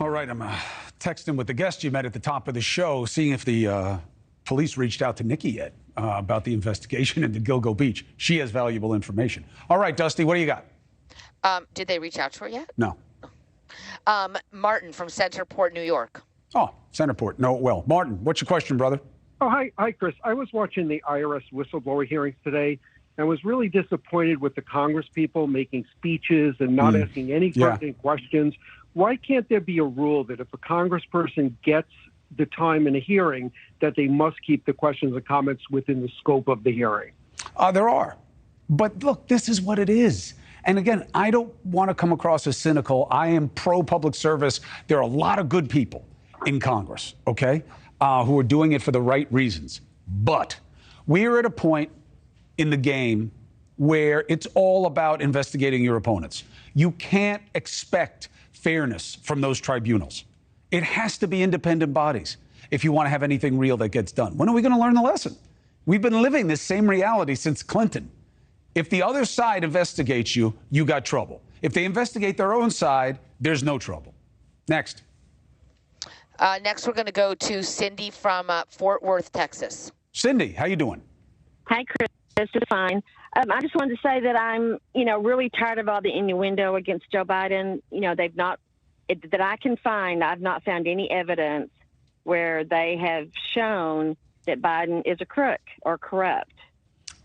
All right, I'm texting with the guest you met at the top of the show, seeing if the police reached out to Nikki yet about the investigation into Gilgo Beach. She has valuable information. All right, Dusty, what do you got? Did they reach out to her yet? No. Martin from Centerport, New York. Oh, Centerport. No, well. Martin, what's your question, brother? Oh, hi, Chris. I was watching the IRS whistleblower hearings today and was really disappointed with the Congress people making speeches and not asking any pertinent questions. Why can't there be a rule that if a congressperson gets the time in a hearing, that they must keep the questions and comments within the scope of the hearing? There are. But look, this is what it is. And again, I don't want to come across as cynical. I am pro-public service. There are a lot of good people in Congress, okay, who are doing it for the right reasons. But we are at a point in the game where it's all about investigating your opponents. You can't expect fairness from those tribunals. It has to be independent bodies if you want to have anything real that gets done. When are we going to learn the lesson? We've been living this same reality since Clinton. If the other side investigates you, you got trouble. If they investigate their own side, there's no trouble. Next. Next, we're going to go to Cindy from Fort Worth, Texas. Cindy, how you doing? Hi, Chris. Just fine. I just wanted to say that I'm, really tired of all the innuendo against Joe Biden. They've not, that I can find, I've not found any evidence where they have shown that Biden is a crook or corrupt.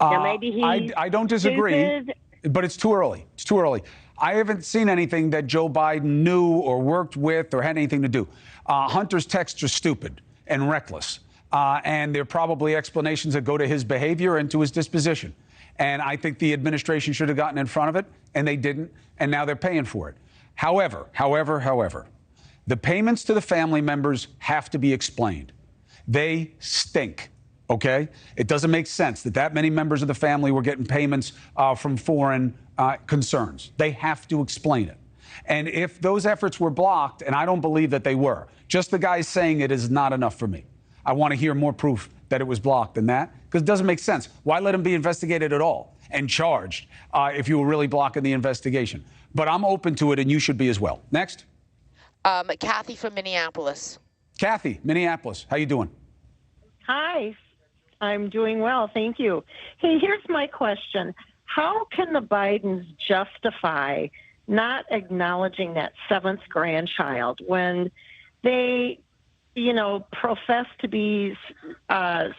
Now, maybe he's I don't disagree, but it's too early. It's too early. I haven't seen anything that Joe Biden knew or worked with or had anything to do. Hunter's texts are stupid and reckless, and there are probably explanations that go to his behavior and to his disposition. And I think the administration should have gotten in front of it, and they didn't, and now they're paying for it. However, the payments to the family members have to be explained. They stink. Okay? It doesn't make sense that many members of the family were getting payments from foreign concerns. They have to explain it. And if those efforts were blocked, and I don't believe that they were, just the guy saying it is not enough for me. I want to hear more proof that it was blocked than that, because it doesn't make sense. Why let him be investigated at all and charged if you were really blocking the investigation? But I'm open to it, and you should be as well. Next. Kathy from Minneapolis. Kathy, Minneapolis. How you doing? Hi. I'm doing well, thank you. Hey, here's my question. How can the Bidens justify not acknowledging that seventh grandchild when they, profess to be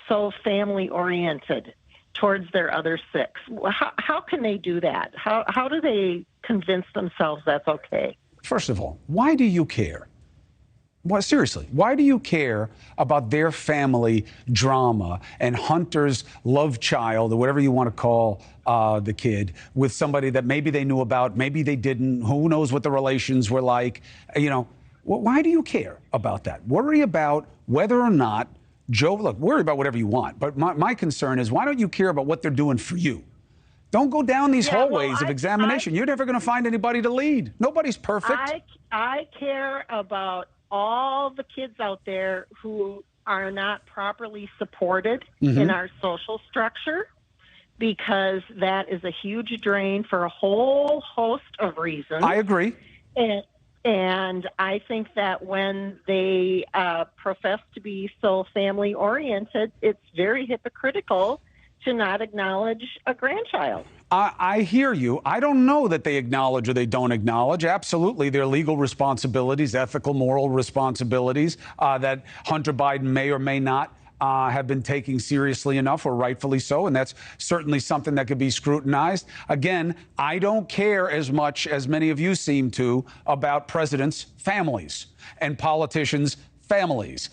so family-oriented towards their other six? How can they do that? How do they convince themselves that's okay? First of all, why do you care? Well, seriously, why do you care about their family drama and Hunter's love child, or whatever you want to call the kid, with somebody that maybe they knew about, maybe they didn't, who knows what the relations were like? Why do you care about that? Worry about whether or not Joe, look, worry about whatever you want, but my concern is, why don't you care about what they're doing for you? Don't go down these hallways of examination. You're never going to find anybody to lead. Nobody's perfect. I care about all the kids out there who are not properly supported in our social structure, because that is a huge drain for a whole host of reasons. I agree. And I think that when they profess to be so family-oriented, it's very hypocritical to not acknowledge a grandchild. I hear you. I don't know that they acknowledge or they don't acknowledge. Absolutely, their legal responsibilities, ethical, moral responsibilities that Hunter Biden may or may not have been taking seriously enough, or rightfully so, and that's certainly something that could be scrutinized. Again, I don't care as much as many of you seem to about presidents' families and politicians' families.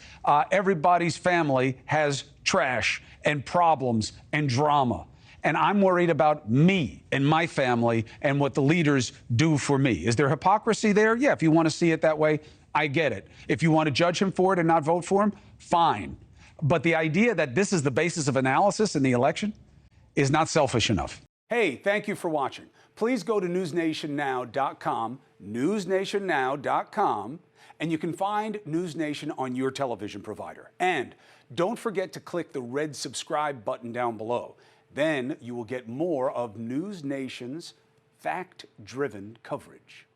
Everybody's family has trash and problems and drama. And I'm worried about me and my family and what the leaders do for me. Is there hypocrisy there? Yeah, if you want to see it that way, I get it. If you want to judge him for it and not vote for him, fine. But the idea that this is the basis of analysis in the election is not selfish enough. Hey, thank you for watching. Please go to newsnationnow.com, newsnationnow.com, and you can find NewsNation on your television provider. And don't forget to click the red subscribe button down below. Then you will get more of NewsNation's fact-driven coverage.